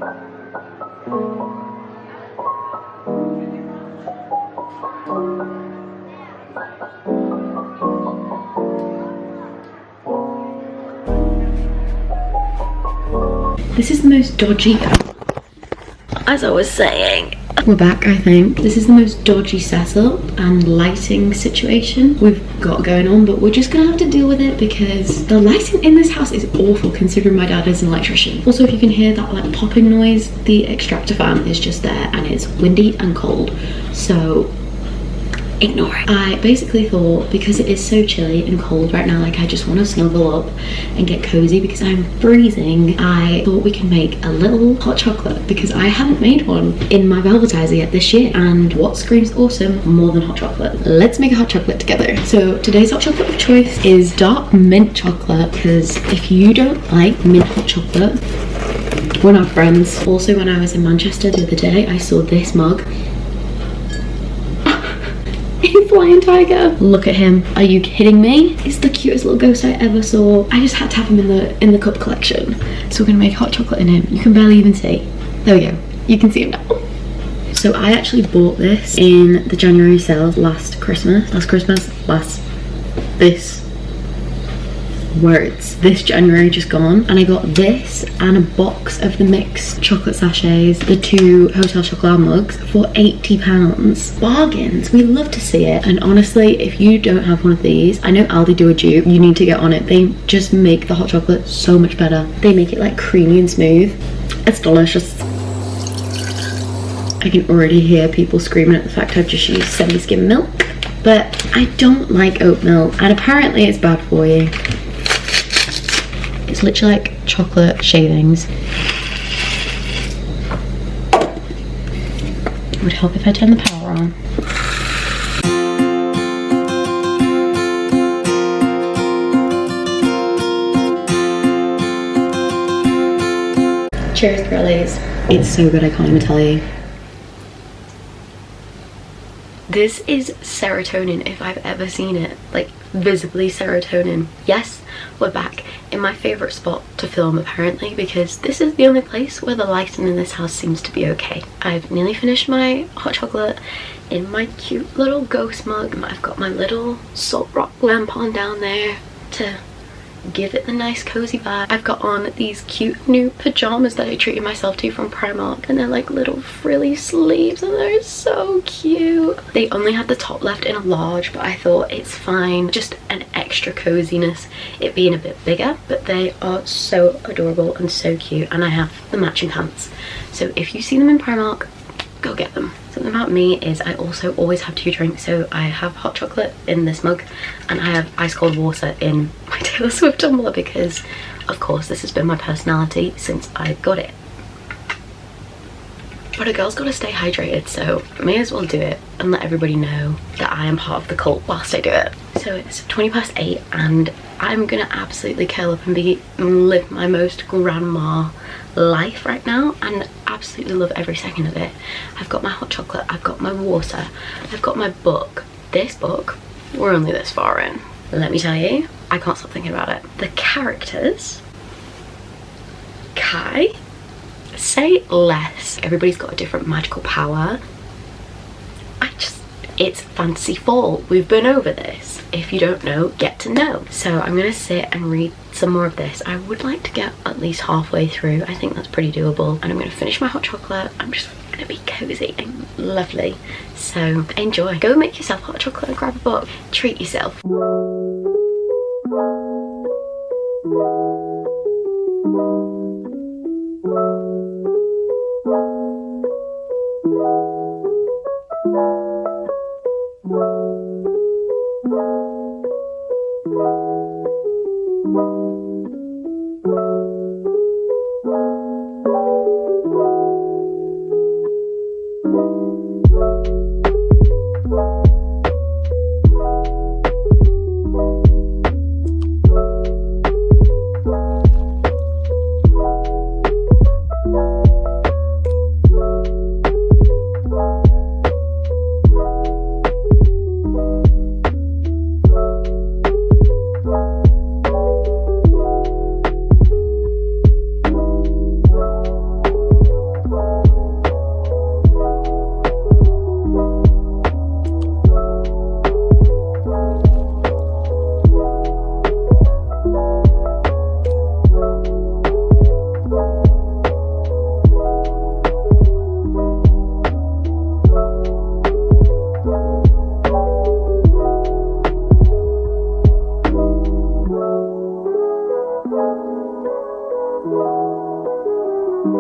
This is the most dodgy, as I was saying, we're back. I think this is the most dodgy setup and lighting situation we've got going on, but we're just gonna have to deal with it because the lighting in this house is awful considering my dad is an electrician. Also, if you can hear that like popping noise, the extractor fan is just there and it's windy and cold, so ignore it. I basically thought, because it is so chilly and cold right now, like I just want to snuggle up and get cozy because I'm freezing. I thought we can make a little hot chocolate because I haven't made one in my velvetizer yet this year, and what screams awesome more than hot chocolate? Let's make a hot chocolate together. So today's hot chocolate of choice is dark mint chocolate, because if you don't like mint hot chocolate, we're not friends. Also, when I was in Manchester the other day, I saw this mug. Flying tiger. Look at him. Are you kidding me? It's the cutest little ghost I ever saw. I just had to have him in the cup collection. So we're gonna make hot chocolate in him. You can barely even see. There we go. You can see him now. So I actually bought this in the January sale this January just gone, and I got this and a box of the mixed chocolate sachets, the 2 Hotel Chocolat mugs for £80. Bargains. We love to see it. And honestly, if you don't have one of these, I know Aldi do a dupe, you need to get on it. They just make the hot chocolate so much better. They make it like creamy and smooth. It's delicious. I can already hear people screaming at the fact I've just used semi-skim milk, but I don't like oat milk, and apparently it's bad for you. It's literally like chocolate shavings. It would help if I turned the power on. Cheers, girlies. It's so good, I can't even tell you. This is serotonin if I've ever seen it, like visibly serotonin. Yes, we're back in my favourite spot to film apparently, because this is the only place where the lighting in this house seems to be okay. I've nearly finished my hot chocolate in my cute little ghost mug. I've got my little salt rock lamp on down there to give it the nice cozy vibe. I've got on these cute new pajamas that I treated myself to from Primark, and they're like little frilly sleeves and they're so cute. They only had the top left in a large, but I thought it's fine, just an extra coziness, it being a bit bigger, but they are so adorable and so cute. And I have the matching pants, so if you see them in Primark, go get them. Something about me is I also always have 2 drinks, so I have hot chocolate in this mug and I have ice cold water in my Taylor Swift tumbler, because of course this has been my personality since I got it. But a girl's got to stay hydrated, so I may as well do it and let everybody know that I am part of the cult whilst I do it. So it's 8:20 and I'm gonna absolutely curl up and live my most grandma life right now and absolutely love every second of it. I've got my hot chocolate, I've got my water, I've got my book. This book, we're only this far in. Let me tell you, I can't stop thinking about it. The characters, Kai, say less. Everybody's got a different magical power. It's fantasy fall. We've been over this. If you don't know, get to know. So I'm gonna sit and read some more of this. I would like to get at least halfway through. I think that's pretty doable. And I'm gonna finish my hot chocolate. I'm just gonna be cozy and lovely. So enjoy. Go make yourself hot chocolate and grab a book. Treat yourself. One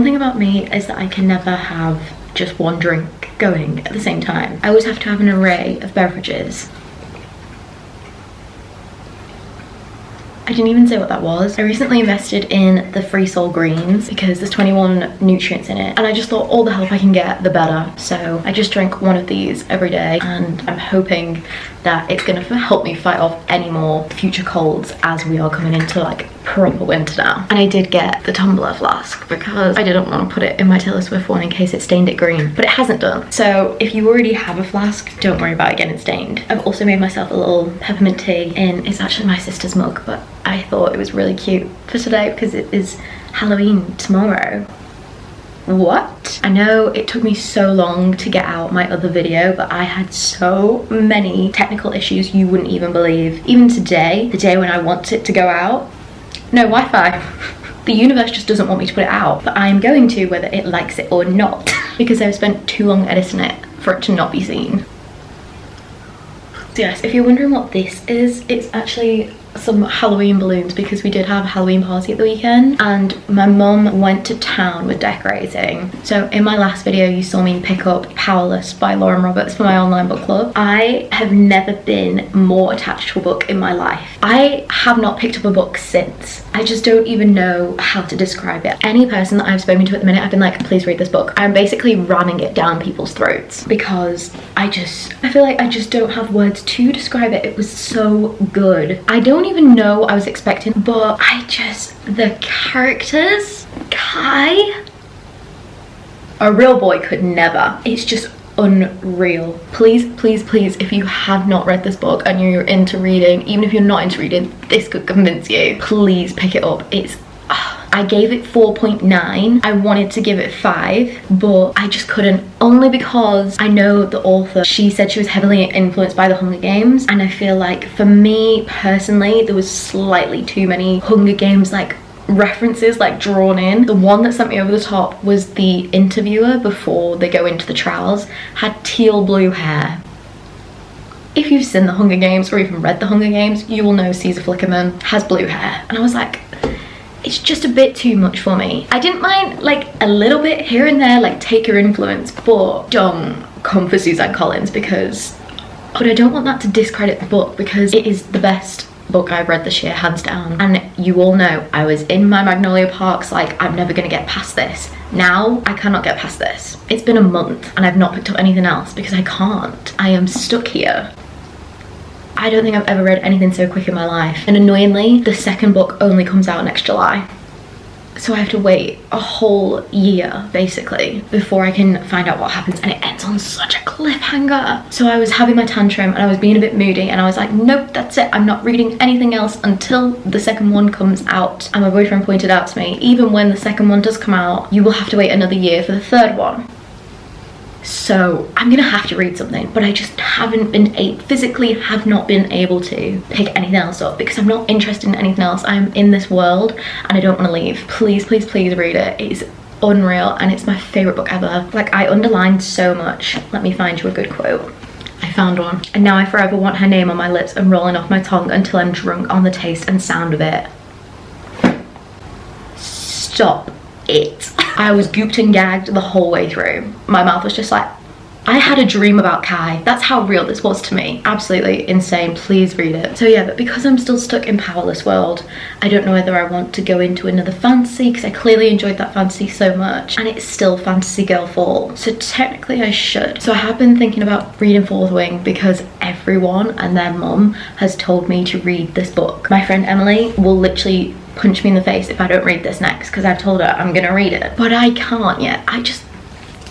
thing about me is that I can never have just one drink going at the same time. I always have to have an array of beverages. I didn't even say what that was. I recently invested in the Free Soul greens because there's 21 nutrients in it, and I just thought all the help I can get, the better. So I just drink one of these every day, and I'm hoping that it's gonna help me fight off any more future colds as we are coming into like proper winter now. And I did get the tumbler flask because I didn't want to put it in my Taylor Swift one in case it stained it green, but it hasn't done. So if you already have a flask, don't worry about it getting stained. I've also made myself a little peppermint tea in, it's actually my sister's mug, but I thought it was really cute for today because it is Halloween tomorrow. What? I know it took me so long to get out my other video, but I had so many technical issues you wouldn't even believe. Even today, the day when I want it to go out, no Wi-Fi. The universe just doesn't want me to put it out, but I'm going to whether it likes it or not because I've spent too long editing it for it to not be seen. So yes, if you're wondering what this is, it's actually some Halloween balloons because we did have a Halloween party at the weekend and my mum went to town with decorating. So in my last video you saw me pick up Powerless by Lauren Roberts for my online book club. I have never been more attached to a book in my life. I have not picked up a book since. I just don't even know how to describe it. Any person that I've spoken to at the minute, I've been like, please read this book. I'm basically ramming it down people's throats because I feel like I just don't have words to describe it. It was so good. I don't even know what I was expecting, but the characters, Kai, a real boy could never. It's just unreal. Please, please, please, if you have not read this book and you're into reading, even if you're not into reading, this could convince you. Please pick it up. I gave it 4.9. I wanted to give it 5, but I just couldn't, only because I know the author, she said she was heavily influenced by the Hunger Games, and I feel like for me personally there was slightly too many Hunger Games like references like drawn in. The one that sent me over the top was the interviewer before they go into the trials had teal blue hair. If you've seen the Hunger Games or even read the Hunger Games, you will know Caesar Flickerman has blue hair, and I was like, it's just a bit too much for me. I didn't mind like a little bit here and there, like take your influence, but don't come for Suzanne Collins because, but I don't want that to discredit the book because it is the best book I've read this year, hands down. And you all know I was in my Magnolia Parks like, I'm never gonna get past this. Now I cannot get past this. It's been a month and I've not picked up anything else because I can't. I am stuck here. I don't think I've ever read anything so quick in my life. And annoyingly, the second book only comes out next July. So I have to wait a whole year, basically, before I can find out what happens. And it ends on such a cliffhanger. So I was having my tantrum and I was being a bit moody and I was like, nope, that's it. I'm not reading anything else until the second one comes out. And my boyfriend pointed out to me, even when the second one does come out, you will have to wait another year for the third one. So I'm gonna have to read something, but I just haven't been physically have not been able to pick anything else up because I'm not interested in anything else. I'm in this world and I don't want to leave. Please, please, please read it. It is unreal and it's my favorite book ever. Like, I underlined so much. Let me find you a good quote. I found one. And now I forever want her name on my lips and rolling off my tongue until I'm drunk on the taste and sound of it. Stop it. I was gooped and gagged the whole way through. My mouth was just like, I had a dream about Kai. That's how real this was to me. Absolutely insane. Please read it. So yeah, but because I'm still stuck in Powerless World, I don't know whether I want to go into another fantasy because I clearly enjoyed that fantasy so much and it's still Fantasy Girl Fall. So technically I should. So I have been thinking about reading Fourth Wing because everyone and their mum has told me to read this book. My friend Emily will literally punch me in the face if I don't read this next because I've told her I'm gonna read it, but I can't yet.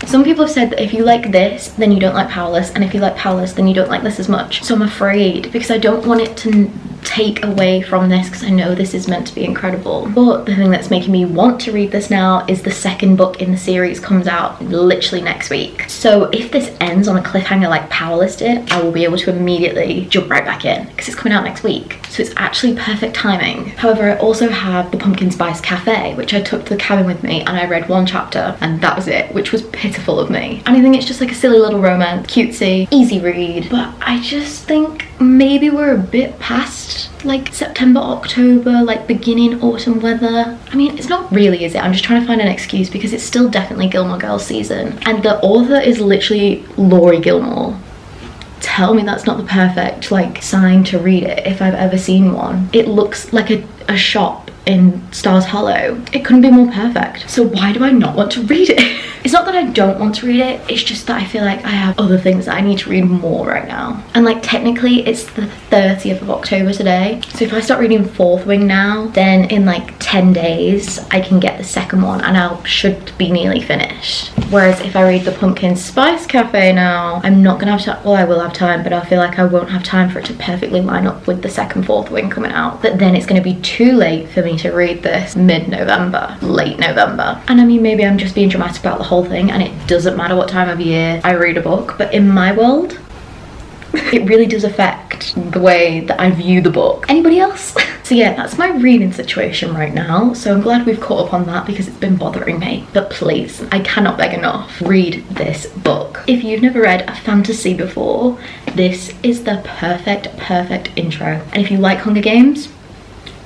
Some people have said that if you like this then you don't like Powerless, and if you like Powerless then you don't like this as much. So I'm afraid because I don't want it to take away from this, because I know this is meant to be incredible. But the thing that's making me want to read this now is the second book in the series comes out literally next week. So if this ends on a cliffhanger like Powerless did, I will be able to immediately jump right back in because it's coming out next week. So it's actually perfect timing. However, I also have the Pumpkin Spice Cafe, which I took to the cabin with me, and I read one chapter and that was it, which was pitiful of me. And I think it's just like a silly little romance, cutesy, easy read. But I just think maybe we're a bit past like September, October, like beginning autumn weather. I mean, it's not really, is it? I'm just trying to find an excuse because it's still definitely Gilmore Girls season. And the author is literally Laurie Gilmore. Tell me that's not the perfect like sign to read it if I've ever seen one. It looks like a shop in Stars Hollow. It couldn't be more perfect. So why do I not want to read it? It's not that I don't want to read it, it's just that I feel like I have other things that I need to read more right now. And like technically it's the 30th of October today. So if I start reading Fourth Wing now, then in like 10 days I can get the second one and I should be nearly finished. Whereas if I read the Pumpkin Spice Cafe now, I'm not gonna have time. Well, I will have time, but I feel like I won't have time for it to perfectly line up with the second Fourth Wing coming out. But then it's gonna be too late for me to read this mid-November, late November. And I mean, maybe I'm just being dramatic about the whole thing and it doesn't matter what time of year I read a book, but in my world it really does affect the way that I view the book. Anybody else? So yeah, that's my reading situation right now. So I'm glad we've caught up on that because it's been bothering me. But please, I cannot beg enough, read this book. If you've never read a fantasy before, this is the perfect intro. And if you like Hunger Games,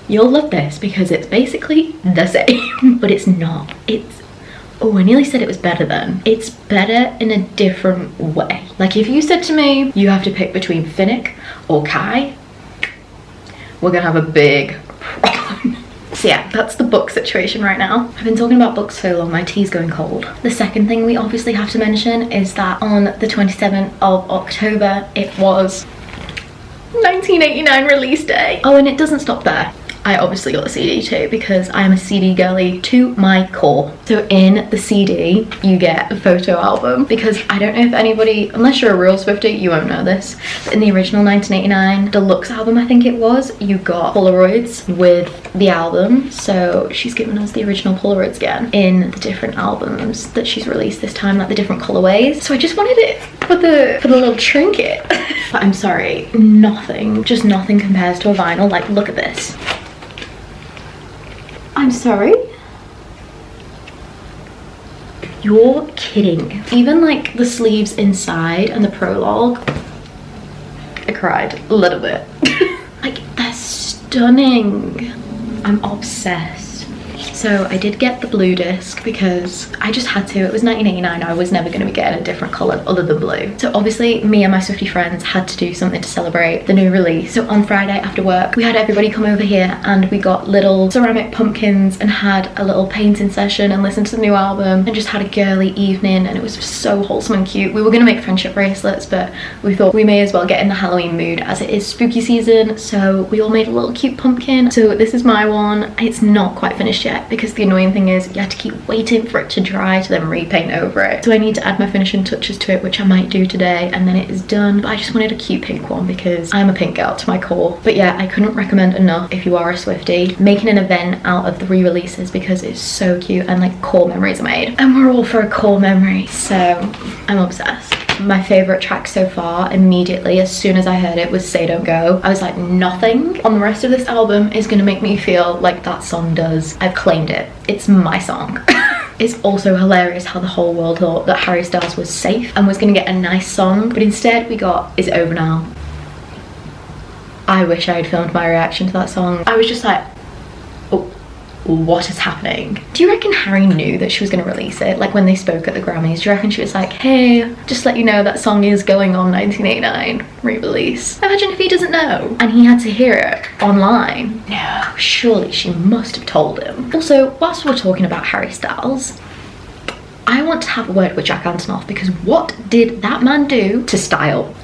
you'll love this because it's basically the same. But it's not. Oh, I nearly said it was better then. It's better in a different way. Like if you said to me, you have to pick between Finnick or Kai, we're gonna have a big problem. So yeah, that's the book situation right now. I've been talking about books so long, my tea's going cold. The second thing we obviously have to mention is that on the 27th of October, it was 1989 release day. Oh, and it doesn't stop there. I obviously got the CD too because I am a CD girly to my core. So in the CD, you get a photo album because I don't know if anybody, unless you're a real Swiftie, you won't know this. But in the original 1989 deluxe album, I think it was, you got Polaroids with the album. So she's given us the original Polaroids again in the different albums that she's released this time, like the different colorways. So I just wanted it for the little trinket. But I'm sorry, just nothing compares to a vinyl. Like, look at this. I'm sorry? You're kidding. Even like the sleeves inside and the prologue, I cried a little bit. Like, they're stunning. I'm obsessed. So I did get the blue disc because I just had to. It was 1989. I was never going to be getting a different colour other than blue. So obviously me and my Swiftie friends had to do something to celebrate the new release. So on Friday after work, we had everybody come over here and we got little ceramic pumpkins and had a little painting session and listened to the new album and just had a girly evening, and it was so wholesome and cute. We were going to make friendship bracelets, but we thought we may as well get in the Halloween mood as it is spooky season. So we all made a little cute pumpkin. So this is my one. It's not quite finished yet because the annoying thing is you have to keep waiting for it to dry to then repaint over it. So I need to add my finishing touches to it, which I might do today, and then it is done. But I just wanted a cute pink one because I'm a pink girl to my core. But yeah, I couldn't recommend enough if you are a Swiftie, making an event out of the re-releases because it's so cute and like core memories are made. And we're all for a core memory, so I'm obsessed. My favorite track so far, immediately as soon as I heard it, was Say Don't Go. I was like, nothing on the rest of this album is gonna make me feel like that song does. I've claimed it. It's my song. It's also hilarious how the whole world thought that Harry Styles was safe and was gonna get a nice song, but instead we got Is It Over Now. I wish I had filmed my reaction to that song. I was just like, oh, what is happening? Do you reckon Harry knew that she was going to release it? Like when they spoke at the Grammys, do you reckon she was like, hey, just let you know that song is going on 1989 re-release? Imagine if he doesn't know and he had to hear it online. No, surely she must have told him. Also, whilst we're talking about Harry Styles, I want to have a word with Jack Antonoff because what did that man do to style?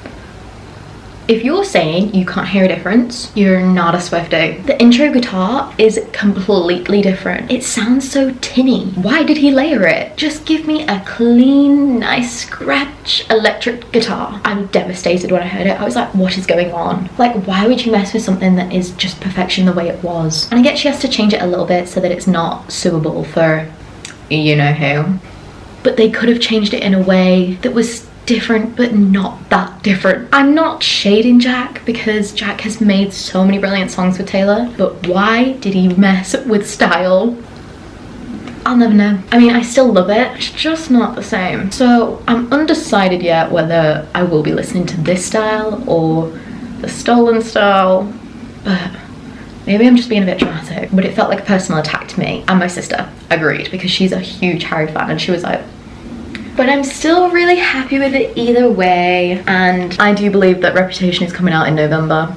If you're saying you can't hear a difference, you're not a Swiftie. The intro guitar is completely different. It sounds so tinny. Why did he layer it? Just give me a clean, nice scratch electric guitar. I'm devastated when I heard it. I was like, what is going on? Like, why would you mess with something that is just perfection the way it was? And I get she has to change it a little bit so that it's not suitable for you know who. But they could have changed it in a way that was different but not that different. I'm not shading Jack because Jack has made so many brilliant songs with Taylor, but why did he mess with style? I'll never know. I mean, I still love it, it's just not the same. So I'm undecided yet whether I will be listening to this style or the stolen style, but maybe I'm just being a bit dramatic. But it felt like a personal attack to me, and my sister agreed because she's a huge Harry fan, and she was like, but I'm still really happy with it either way. And I do believe that Reputation is coming out in November.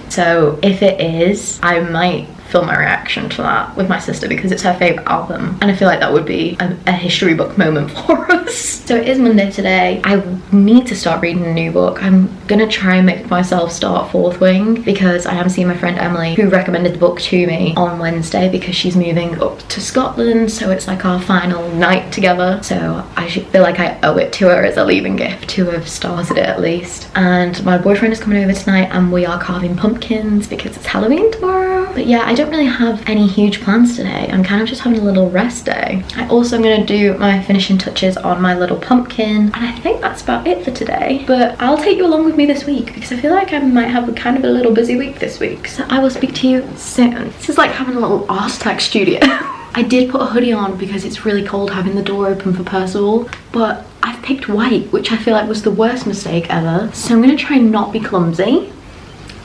So if it is, I might film my reaction to that with my sister because it's her favourite album. And I feel like that would be a history book moment for us. So it is Monday today. I need to start reading a new book. I'm gonna try and make myself start Fourth Wing because I am seeing my friend Emily, who recommended the book to me, on Wednesday because she's moving up to Scotland. So it's like our final night together. So I should feel like I owe it to her as a leaving gift to have started it at least. And my boyfriend is coming over tonight and we are carving pumpkins because it's Halloween tomorrow. But yeah, I don't really have any huge plans today. I'm kind of just having a little rest day. I also am going to do my finishing touches on my little pumpkin, and I think that's about it for today. But I'll take you along with me this week because I feel like I might have a kind of a little busy week this week. So I will speak to you soon. This is like having a little Artec studio. I did put a hoodie on because it's really cold having the door open for Percival, but I've picked white, which I feel like was the worst mistake ever. So I'm going to try and not be clumsy.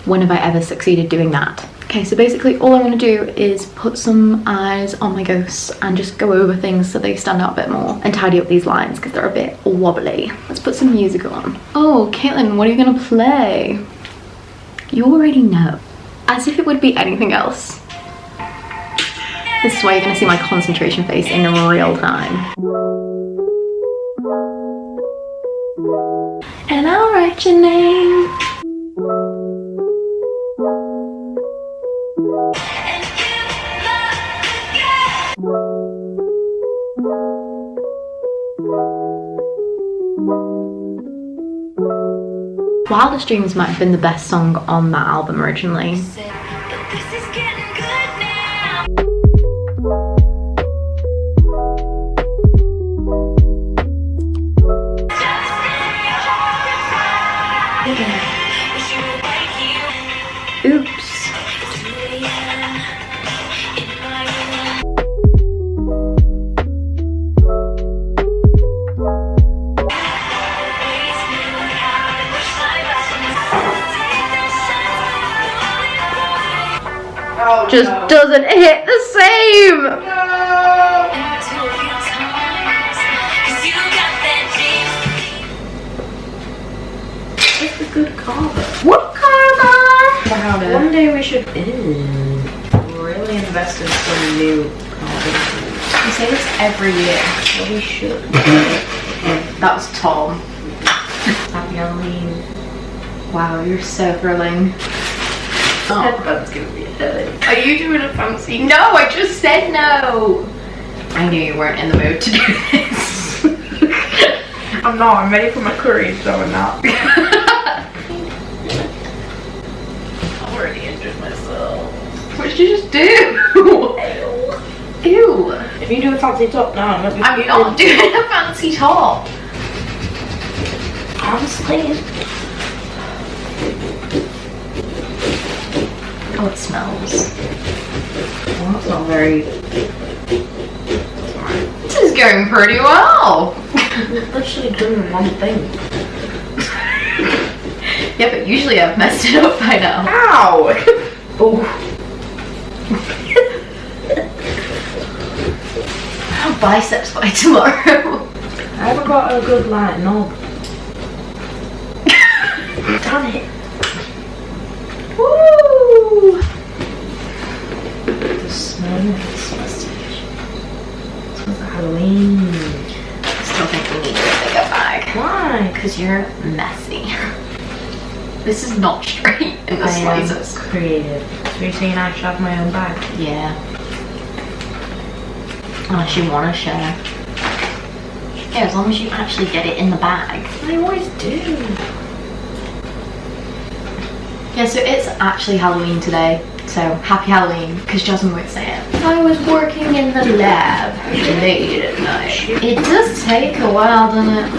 When have I ever succeeded doing that? Okay, so basically all I'm going to do is put some eyes on my ghosts and just go over things so they stand out a bit more and tidy up these lines because they're a bit wobbly. Let's put some music on. Oh, Caitlin, what are you going to play? You already know. As if it would be anything else. This is why you're going to see my concentration face in real time. And I'll write your name. Wildest Dreams might have been the best song on that album originally. Oops. Just doesn't hit the same. It's a good carver. What carver? One day we should really invest in some new carving. We say this every year. Well, we should. That was Tom. Happy Halloween. Wow, you're so thrilling. Oh. Headbutt's gonna be a headache. Are you doing a fancy? No, I just said no. I knew you weren't in the mood to do this. I'm not. I'm ready for my curry, so I'm not. I've already injured myself. What did you just do? Ew. Ew. If you do a fancy top now, I'm not doing a fancy top. Honestly. Oh, it smells. Well, that's not very... This is going pretty well. We've literally done one thing. Yeah, but usually I've messed it up by now. Ow! Oh. I'll have biceps by tomorrow. I haven't got a good light knob. Damn it. Woo! The smell is sausage. It smells like Halloween. I still think we need a bigger bag. Why? Because you're messy. This is not straight in the slightest. Creative. So you're saying I should have my own bag? Yeah. Unless you want to share. Yeah, as long as you actually get it in the bag. I always do. Yeah, so it's actually Halloween today. So happy Halloween, because Jasmine won't say it. I was working in the lab late at night. It does take a while, doesn't it?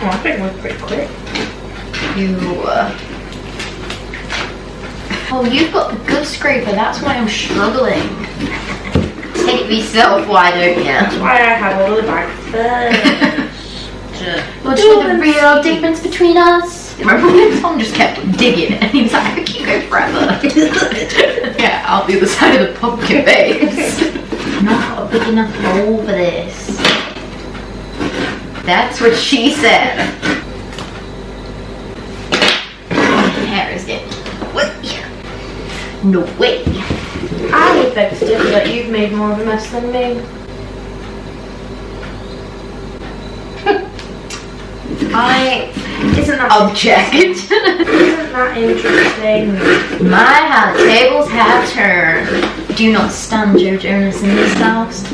Oh, I think it went pretty quick. Oh, you've got the good scraper, that's why I'm struggling. Take myself, why don't you? That's why I had all the bag first. What's the real difference between us? Remember when Tom just kept digging and he was like, I keep going forever. Yeah, out the other side of the pumpkin, babes. Not got a big enough bowl for this. That's what she said. My hair is getting wet. No way. I would beg to differ that you've made more of a mess than me. Isn't that Object. Isn't that interesting? My, how the tables have turned. Do you not stand Joe Jonas in this house?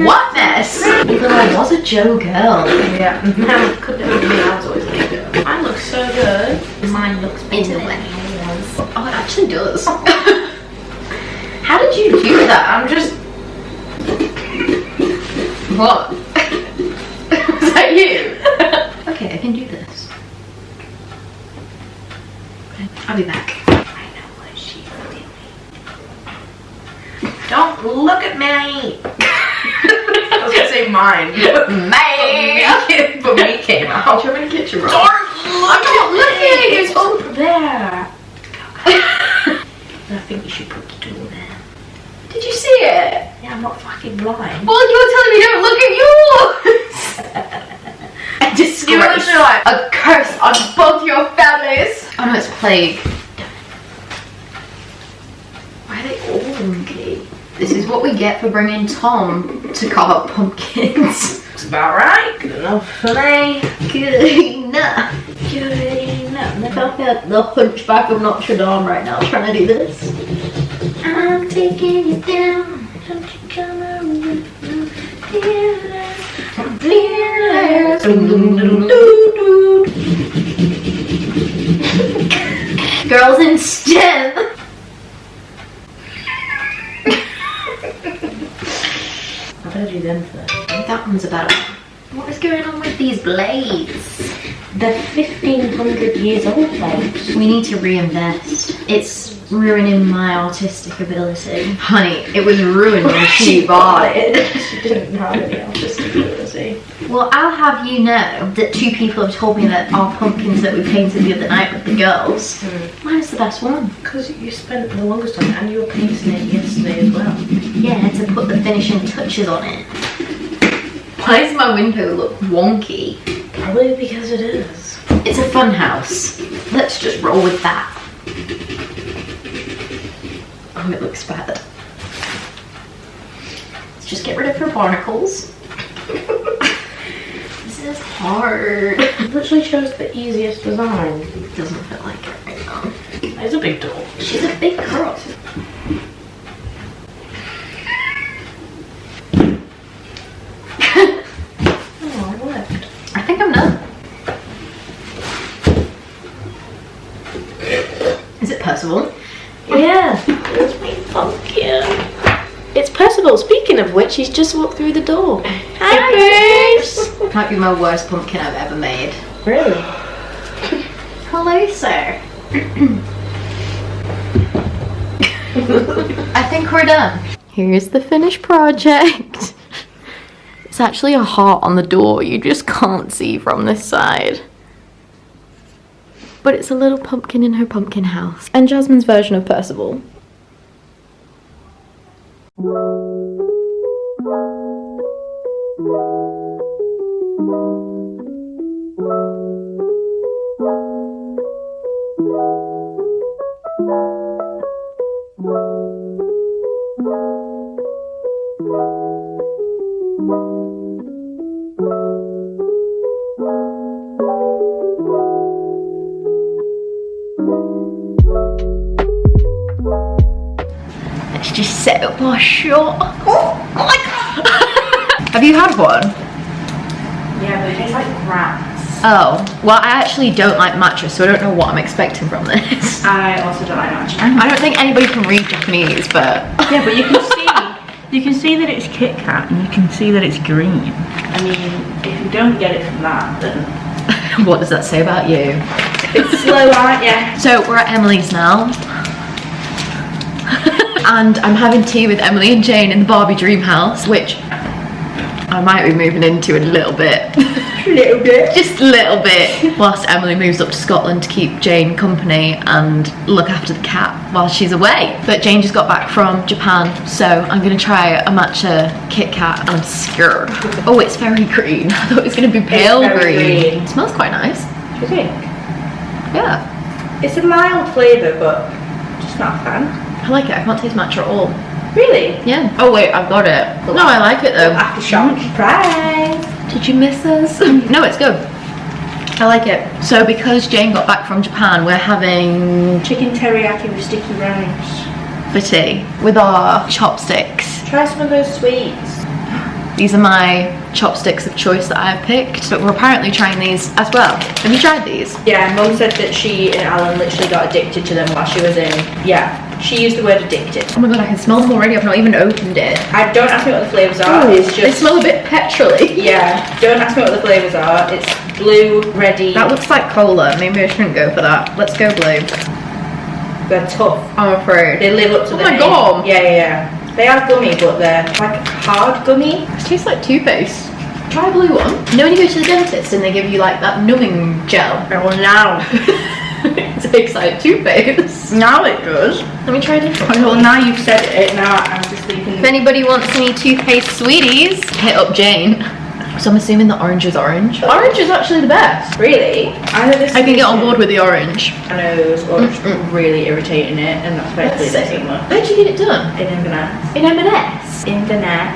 What mess? Even I was a Joe girl. Yeah. Now it could have been me. I was always like, mine looks so good. Mine looks better than yours. Oh, it actually does. How did you do that? I'm just... What? Was that you? Okay, I can do this. I'll be back. I know what she's doing. Don't look at me. I was gonna say mine. Mine. But me came out. Do you want me to get you wrong? I'm not looking. It's over there. I think you should put the door there. Did you see it? Yeah, I'm not fucking blind. Well, you were telling me don't look at yours. A disgrace. A curse on both your families. Oh no, it's plague. Why are they all wonky? This is what we get for bringing Tom to carve pumpkins. It's about right. Good enough for me. Good enough. Good enough. I feel like the hunchback of Notre Dame right now trying to do this. I'm taking you down. Don't you come around. Girls in STEM. I better do them first. That one's about it. What is going on with these blades? They're 1,500 years old, folks. We need to reinvest. It's ruining my artistic ability. Honey, it was ruined when she bought it. She didn't have any artistic ability. Well, I'll have you know that 2 people have told me that our pumpkins that we painted the other night with the girls, mine's the best one. Because you spent the longest time and you were painting it yesterday as well. Yeah, to put the finishing touches on it. Why does my window look wonky? Probably because it is. It's a fun house. Let's just roll with that. Oh, it looks bad. Let's just get rid of her barnacles. This is hard. It literally shows the easiest design. It doesn't feel like it right now. It's a big doll. She's a big girl. Oh, it worked. I think I'm done. Is it Percival? Yeah, it's my pumpkin. It's Percival. Speaking of which, he's just walked through the door. Hi, Bruce. Might be my worst pumpkin I've ever made. Really? Hello, sir. I think we're done. Here's the finished project. It's actually a heart on the door. You just can't see from this side. But it's a little pumpkin in her pumpkin house. And Jasmine's version of Percival. She just set up our shot. Oh my god. Have you had one? Yeah, but it tastes like grass. Oh, well, I actually don't like matcha, so I don't know what I'm expecting from this. I also don't like matcha. I don't think anybody can read Japanese, but Yeah, but you can see that it's Kit Kat and you can see that it's green. I mean, if you don't get it from that, then what does that say about you? it's slow, aren't you? So we're at Emily's now. And I'm having tea with Emily and Jane in the Barbie dream house, which I might be moving into in a little bit. A little bit. Just a little bit. Whilst Emily moves up to Scotland to keep Jane company and look after the cat while she's away. But Jane just got back from Japan, so I'm gonna try a matcha Kit Kat and I'm scared. Oh, it's very green. I thought it was gonna be pale green. It smells quite nice. Do you think? Yeah. It's a mild flavour, but just not a fan. I like it. I can't taste matcha at all. Really? Yeah. Oh wait, I've got it. No, I like it though. Aftershock. Surprise! Did you miss us? No, it's good. I like it. So because Jane got back from Japan, we're having Chicken teriyaki with sticky rice. for tea with our chopsticks. Try some of those sweets. These are my chopsticks of choice that I've picked, but we're apparently trying these as well. Have you tried these? Yeah, Mum said that she and Alan literally got addicted to them while she was in. Yeah, she used the word addicted. Oh my god, I can smell them already. I've not even opened it. Don't ask me what the flavours are. It's just They smell a bit petrol-y. Yeah, don't ask me what the flavours are. It's blue, reddy. That looks like cola. Maybe I shouldn't go for that. Let's go blue. They're tough. I'm afraid. They live up to Oh the my name. god. Yeah. They are gummy, but they're like hard gummy. It tastes like toothpaste. Try a blue one. You know when you go to the dentist and they give you like that numbing gel? Oh, now. It tastes like toothpaste. Now it does. Let me try a different Well, one. now you've said it, now I'm just thinking. If anybody wants any toothpaste sweeties, hit up Jane. So I'm assuming the orange is orange. Orange is actually the best. Really? I can get on board with the orange. I know it was really irritating it, and that's why I played it so much. Where'd you get it done? In Inverness. In M&S. Inverness.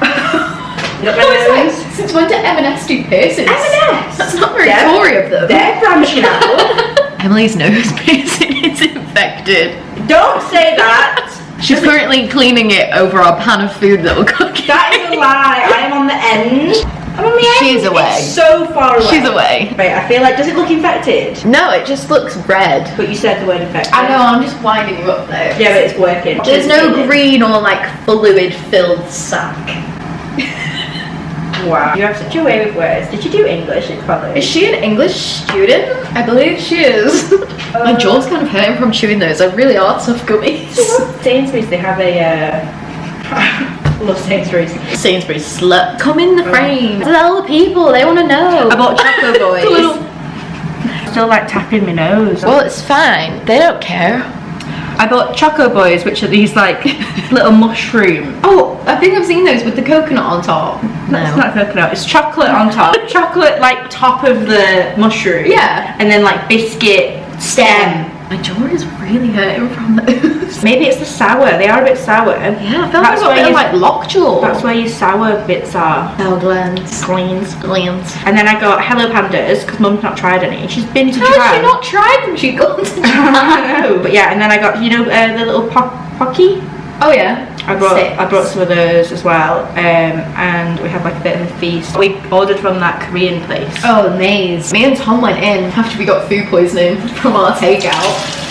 Since when do M&S do piercings? M&S. That's not very They're- Tory of them. They're branching out. Emily's nose piercing is infected. Don't say that. She's currently cleaning it over our pan of food that we're cooking. That is a lie. I am on the end. I'm on the end. She's away. It's so far away. She's away. Wait, I feel like, does it look infected? No, it just looks red. But you said the word infected. I know, I'm just winding you up though. Yeah, but it's working. There's no green or like fluid-filled sack. Wow. You have such a way with words. Did you do English at college? Is she an English student? I believe she is. My jaw's kind of hurting from chewing those. I really are tough gummies. Sainsbury's, they have a love Sainsbury's. Sainsbury's slut. Come in the frame. Tell the people, they want to know. I bought Choco Boys. The little- Still like tapping my nose. Well, it's fine. They don't care. I bought Choco Boys, which are these like little mushroom. Oh, I think I've seen those with the coconut on top. It's not coconut, it's chocolate on top. Chocolate like top of the mushroom. Yeah. And then like biscuit stem. My jaw is really hurting from those. Maybe it's the sour, they are a bit sour. Yeah, I feel That's like why they're you- like lockjaw. That's where your sour bits are. Sour glands. Gleans. Glands. And then I got Hello Pandas, because Mum's not tried any. She's been to How has Japan. she not tried them? She's gone to Japan. I know, but yeah, and then I got, you know, the little Pocky? Oh yeah. I brought some of those as well, and we had like a bit of a feast. We ordered from that Korean place. Oh, maze. Me and Tom went in after we got food poisoning from our takeout.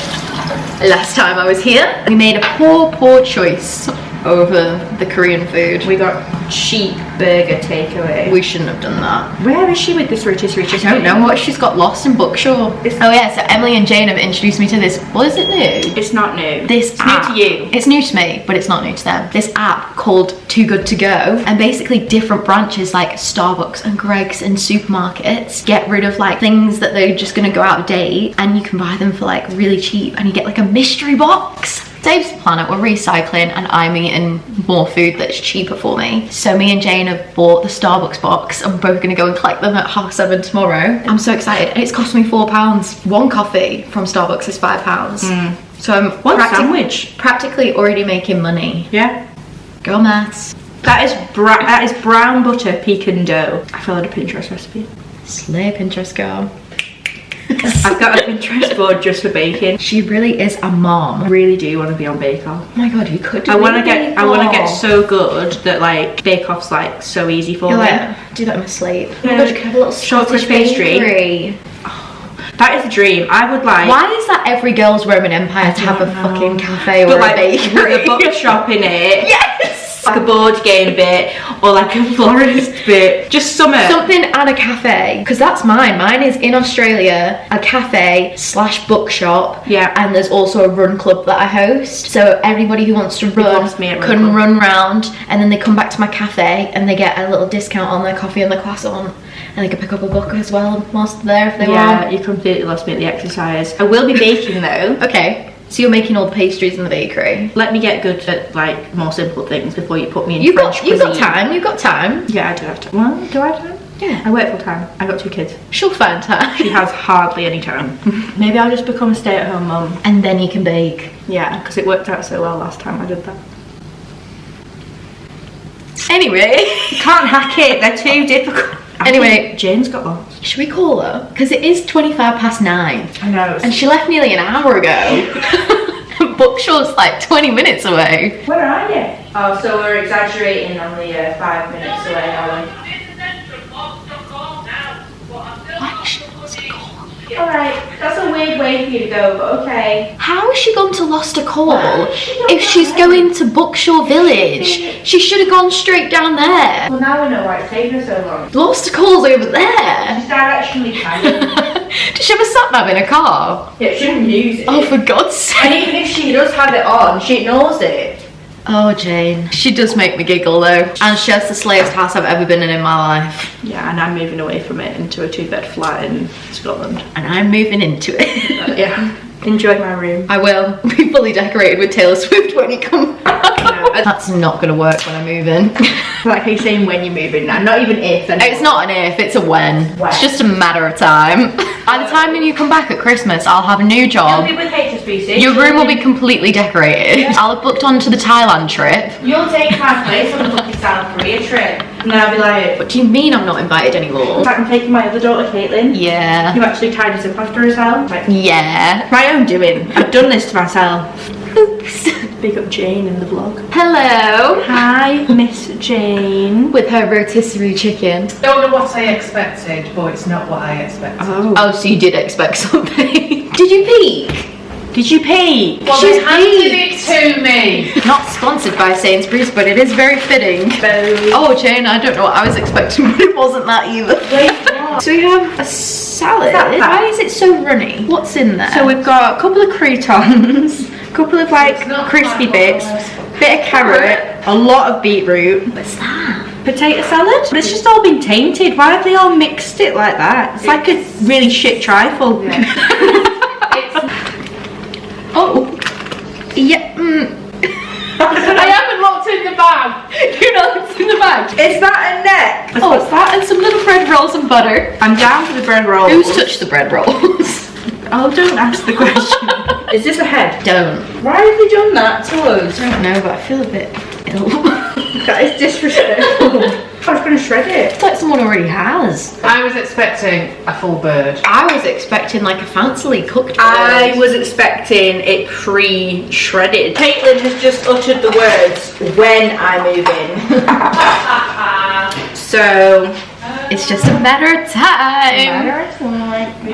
Last time I was here, we made a poor choice over the Korean food. We got cheap burger takeaway. We shouldn't have done that. Where is she with this Richest I don't know what she's got lost in Bookshaw. Oh yeah, so Emily and Jane have introduced me to this. What is it new? It's not new. This app. new to you. It's new to me, but it's not new to them. This app called Too Good To Go, and basically different branches like Starbucks and Greg's and supermarkets get rid of like things that they're just gonna go out of date, and you can buy them for like really cheap, and you get like a mystery box. Saves the planet, we're recycling, and I'm eating more food that's cheaper for me. So me and Jane have bought the Starbucks box, and we're both gonna go and collect them at 7:30 tomorrow. I'm so excited, and it's cost me £4. One coffee from Starbucks is £5. So I'm One sandwich. practically already making money. Yeah. Girl maths. That is brown butter pecan dough. I followed a Pinterest recipe. Slay Pinterest girl. I've got a Pinterest board just for baking. She really is a mom. I really do want to be on Bake Off. Oh my god, you could do I want to get so good that like Bake Off's like so easy for me. Like, do that in my sleep. Oh my god, you could have a little Scottish pastry. That is a dream. I would like. Why is that every girl's Roman Empire to have a fucking cafe or like, a bakery? With a bookshop in it. Yes! Like a board game bit or like a florist bit. Just something and a cafe. Because that's mine. Mine is in Australia, a cafe / bookshop. Yeah. And there's also a run club that I host. So everybody who wants to run can run round, and then they come back to my cafe and they get a little discount on their coffee and their croissant. And they can pick up a book as well whilst they're there if they want. Yeah, you completely lost me at the exercise. I will be baking though. Okay. So you're making all the pastries in the bakery. Let me get good at like more simple things before you put me in You've French cuisine. got time. You've got time. Yeah, I do have time. Well, do I have time? Yeah. I work full time. I got 2 kids. She'll find time. She has hardly any time. Maybe I'll just become a stay-at-home mum. And then you can bake. Yeah, because it worked out so well last time I did that. Anyway. You can't hack it. They're too difficult. Anyway, Jane's got lost. Should we call her? Because it is 9:25. I know. And she left nearly an hour ago. Bookshop's like 20 minutes away. Where are you? Oh, so we're exaggerating on the 5 minutes away, are we? Why is she lost a call? Alright, that's a weird way for you to go, but okay. How has she gone to Lost a Call if she's going to Bookshaw Village? She should have gone straight down there. Well, now we know why it's taking her so long. Lost a Call's over there. She's directionally tired. Does she have a sat nav in her car? Yeah, she shouldn't use it. Oh, for God's sake. And even if she does have it on, she ignores it. Oh, Jane. She does make me giggle though. And she has the slayest house I've ever been in my life. Yeah, and I'm moving away from it into a 2-bed flat in Scotland. And I'm moving into it. Yeah. Enjoy my room. I will be fully decorated with Taylor Swift when you come back. That's not gonna work when I move in. Like you're saying when you move in now, not even if. Anymore. It's not an if, it's a when. It's just a matter of time. By the time you come back at Christmas, I'll have a new job. You'll be with HSBC. Your room will be completely decorated. Yeah. I'll have booked onto the Thailand trip. You'll take my place on the fucking South Korea trip. And then I'll be like, what do you mean I'm not invited anymore? I'm taking my other daughter, Caitlin. Yeah. You actually tied us up after herself. Like, yeah. My own doing. I've done this to myself. Oops. Big up Jane in the vlog. Hello. Hi, Miss Jane. With her rotisserie chicken. Don't know what I expected, but it's not what I expected. Oh, so you did expect something. Did you peek? Did you pee? Well, She's they handed it to me. Not sponsored by Sainsbury's, but it is very fitting. Oh, Jane, I don't know what I was expecting, but it wasn't that either. Wait, what? So we have a salad. Why is it so runny? What's in there? So we've got a couple of croutons, a couple of like crispy bits, bit of carrot, a lot of beetroot. What's that? Potato salad? But it's just all been tainted. Why have they all mixed it like that? It's like a really shit trifle. Yeah. Oh. Yeah. I haven't looked in the bag. You're not looked in the bag. Is that a net? Oh, it's that and some little bread rolls and butter. I'm down for the bread rolls. Who's touched the bread rolls? Oh, don't ask the question. Is this a head? Don't. Why have you done that to us? I don't know, but I feel a bit ill. That is disrespectful. I was going to shred it. It's like someone already has. I was expecting a full bird. I was expecting like a fancily cooked bird. I was expecting it pre-shredded. Caitlin has just uttered the words, when I move in. So, it's just a matter of time.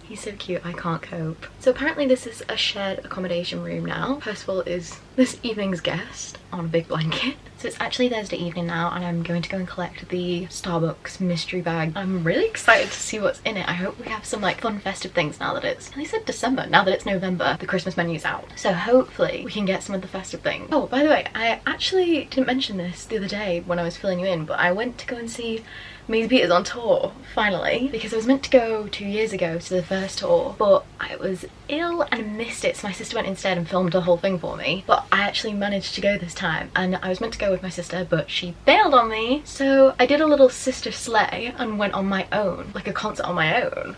He's so cute, I can't cope. So apparently this is a shared accommodation room now. Percival is this evening's guest on a big blanket. So it's actually Thursday evening now and I'm going to go and collect the Starbucks mystery bag. I'm really excited to see what's in it. I hope we have some like fun festive things now that it's, they said December, now that it's November, the Christmas menu's out. So hopefully we can get some of the festive things. Oh, by the way, I actually didn't mention this the other day when I was filling you in, but I went to go and see Maze Beaters on tour, finally, because I was meant to go 2 years ago to the first tour, but I was ill and missed it, so my sister went instead and filmed the whole thing for me. But I actually managed to go this time, and I was meant to go with my sister, but she bailed on me, so I did a little sister slay and went on my own, like a concert on my own.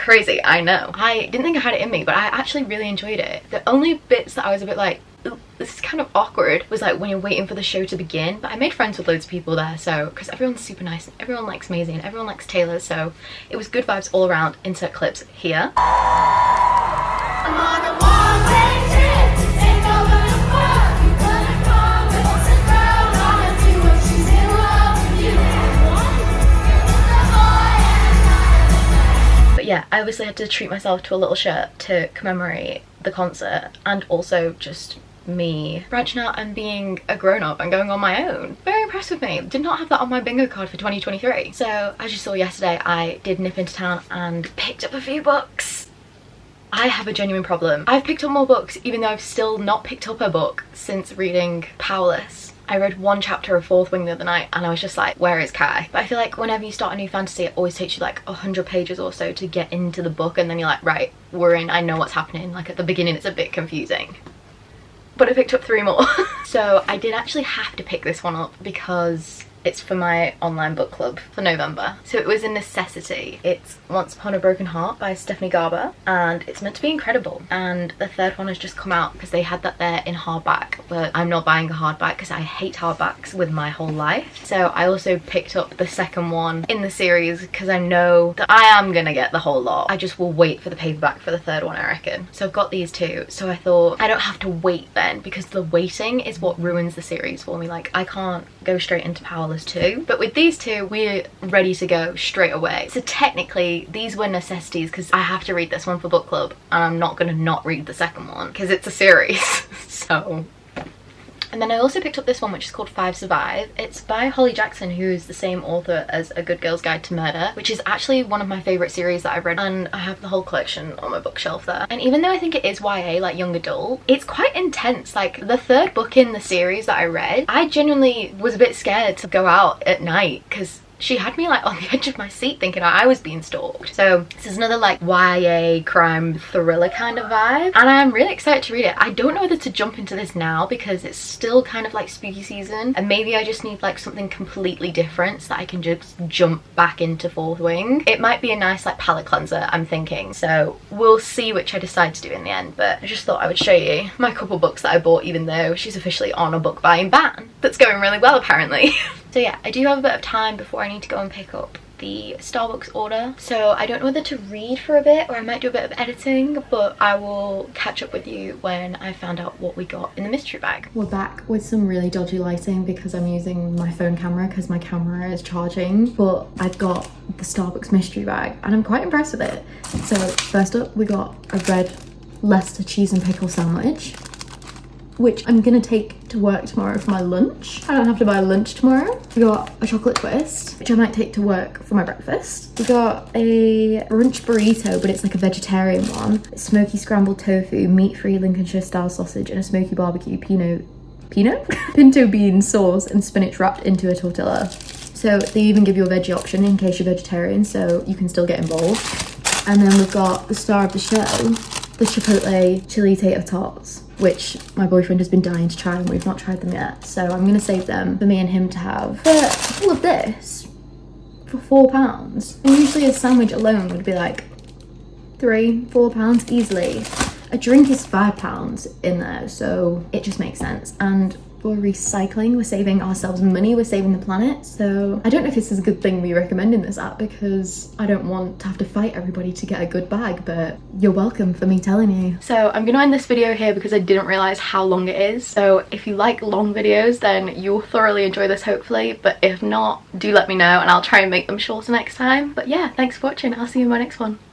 Crazy, I know. I didn't think I had it in me, but I actually really enjoyed it. The only bits that I was a bit like, ooh, this is kind of awkward, was like when you're waiting for the show to begin. But I made friends with loads of people there, so, because everyone's super nice and everyone likes Maisie and everyone likes Taylor, so it was good vibes all around. Insert clips here. Yeah, I obviously had to treat myself to a little shirt to commemorate the concert, and also just me branching out and being a grown-up and going on my own. Very impressed with me. Did not have that on my bingo card for 2023. So as you saw yesterday, I did nip into town and picked up a few books. I have a genuine problem. I've picked up more books even though I've still not picked up a book since reading Powerless. I read one chapter of Fourth Wing the other night and I was just like, where is Kai? But I feel like whenever you start a new fantasy, it always takes you like 100 pages or so to get into the book, and then you're like, right, we're in, I know what's happening. Like at the beginning it's a bit confusing. But I picked up 3 more. So I did actually have to pick this one up because it's for my online book club for November. So it was a necessity. It's Once Upon a Broken Heart by Stephanie Garber, and it's meant to be incredible. And the 3rd one has just come out because they had that there in hardback, but I'm not buying a hardback because I hate hardbacks with my whole life. So I also picked up the 2nd one in the series because I know that I am gonna get the whole lot. I just will wait for the paperback for the 3rd one, I reckon. So I've got these 2. So I thought I don't have to wait then, because the waiting is what ruins the series for me. Like I can't go straight into Powerless 2, but with these 2 we're ready to go straight away. So technically these were necessities because I have to read this one for book club, and I'm not gonna not read the 2nd one because it's a series. So, and then I also picked up this one which is called 5 Survive. It's by Holly Jackson, who's the same author as A Good Girl's Guide to Murder, which is actually one of my favourite series that I've read, and I have the whole collection on my bookshelf there. And even though I think it is YA, like young adult, it's quite intense. Like the 3rd book in the series that I read, I genuinely was a bit scared to go out at night because she had me like on the edge of my seat thinking I was being stalked. So this is another like YA crime thriller kind of vibe, and I'm really excited to read it. I don't know whether to jump into this now because it's still kind of like spooky season, and maybe I just need like something completely different so that I can just jump back into Fourth Wing. It might be a nice like palette cleanser, I'm thinking, so we'll see which I decide to do in the end. But I just thought I would show you my couple books that I bought, even though she's officially on a book buying ban that's going really well apparently. So yeah, I do have a bit of time before I need to go and pick up the Starbucks order, so I don't know whether to read for a bit or I might do a bit of editing, but I will catch up with you when I found out what we got in the mystery bag. We're back with some really dodgy lighting because I'm using my phone camera because my camera is charging, but I've got the Starbucks mystery bag and I'm quite impressed with it. So first up we got a red Leicester cheese and pickle sandwich, which I'm gonna take to work tomorrow for my lunch. I don't have to buy lunch tomorrow. We got a chocolate twist, which I might take to work for my breakfast. We got a brunch burrito, but it's like a vegetarian one. Smoky scrambled tofu, meat-free Lincolnshire style sausage, and a smoky barbecue pinto bean sauce and spinach wrapped into a tortilla. So they even give you a veggie option in case you're vegetarian, so you can still get involved. And then we've got the star of the show, the chipotle chili tater tots, which my boyfriend has been dying to try and we've not tried them yet. So I'm gonna save them for me and him to have. But all of this for £4. And usually a sandwich alone would be like £3-4 easily. A drink is £5 in there, so it just makes sense. And we're recycling, we're saving ourselves money, we're saving the planet. So I don't know if this is a good thing me recommending this app because I don't want to have to fight everybody to get a good bag, but you're welcome for me telling you. So I'm gonna end this video here because I didn't realize how long it is. So if you like long videos, then you'll thoroughly enjoy this hopefully, but if not, do let me know and I'll try and make them shorter next time. But yeah, thanks for watching. I'll see you in my next one.